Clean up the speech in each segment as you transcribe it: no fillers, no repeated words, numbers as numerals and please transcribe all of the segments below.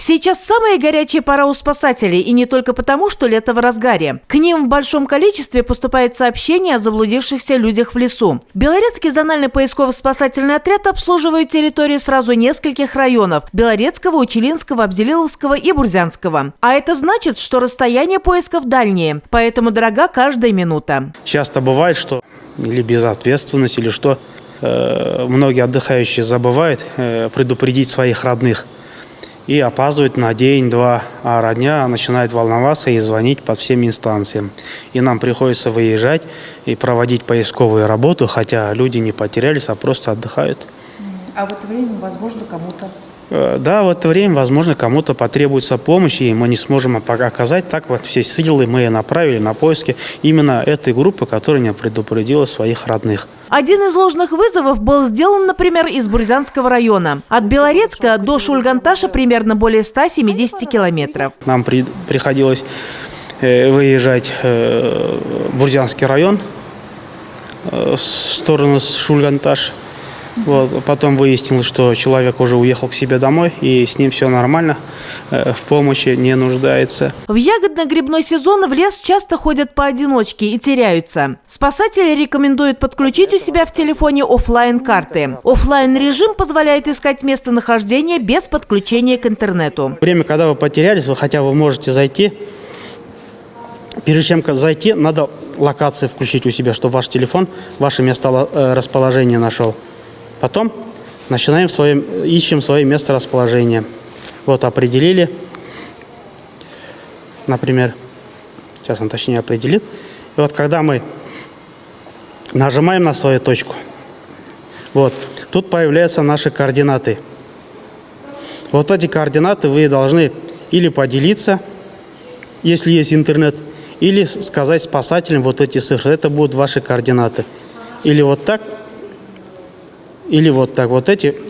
Сейчас самая горячая пора у спасателей, и не только потому, что лето в разгаре. К ним в большом количестве поступает сообщение о заблудившихся людях в лесу. Белорецкий зональный поисково-спасательный отряд обслуживает территорию сразу нескольких районов – Белорецкого, Учелинского, Абзелиловского и Бурзянского. А это значит, что расстояние поисков дальнее, поэтому дорога каждая минута. Часто бывает, что или безответственность, или что многие отдыхающие забывают предупредить своих родных. И опаздывают на день-два, а родня начинает волноваться и звонить по всем инстанциям. И нам приходится выезжать и проводить поисковую работу, хотя люди не потерялись, а просто отдыхают. А в это время, возможно, кому-то? Да, в это время, возможно, кому-то потребуется помощь, и мы не сможем оказать. Так вот все силы мы направили на поиски именно этой группы, которая не предупредила своих родных. Один из ложных вызовов был сделан, например, из Бурзянского района. От Белорецка до Шульганташа примерно более 170 километров. Нам приходилось выезжать в Бурзянский район в сторону Шульганташ. Вот. Потом выяснилось, что человек уже уехал к себе домой, и с ним все нормально, в помощи не нуждается. В ягодно-грибной сезон в лес часто ходят поодиночке и теряются. Спасатели рекомендуют подключить у себя в телефоне офлайн-карты. Офлайн-режим позволяет искать местонахождение без подключения к интернету. Время, когда вы потерялись, вы можете зайти. Прежде чем зайти, надо локации включить у себя, чтобы ваш телефон ваше место расположения нашел. Потом ищем свое место расположения. Вот определили, например, сейчас он точнее определит. И вот когда мы нажимаем на свою точку, вот, тут появляются наши координаты. Вот эти координаты вы должны или поделиться, если есть интернет, или сказать спасателям вот эти цифры. Это будут ваши координаты. Или вот так. Или вот так.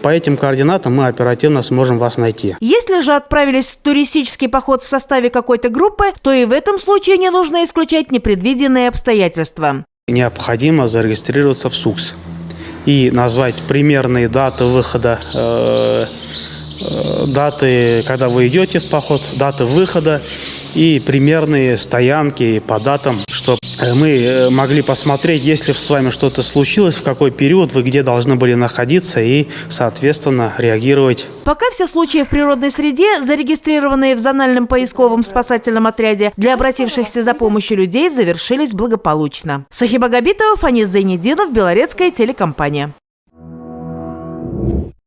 По этим координатам мы оперативно сможем вас найти. Если же отправились в туристический поход в составе какой-то группы, то и в этом случае не нужно исключать непредвиденные обстоятельства. Необходимо зарегистрироваться в СУКС и назвать примерные даты выхода, даты, когда вы идете в поход, даты выхода и примерные стоянки по датам, чтобы мы могли посмотреть, если с вами что-то случилось, в какой период вы где должны были находиться и, соответственно, реагировать. Пока все случаи в природной среде, зарегистрированные в зональном поисковом спасательном отряде для обратившихся за помощью людей, завершились благополучно. Сахиба Габитова, Фанис Зайнеддинов, Белорецкая телекомпания.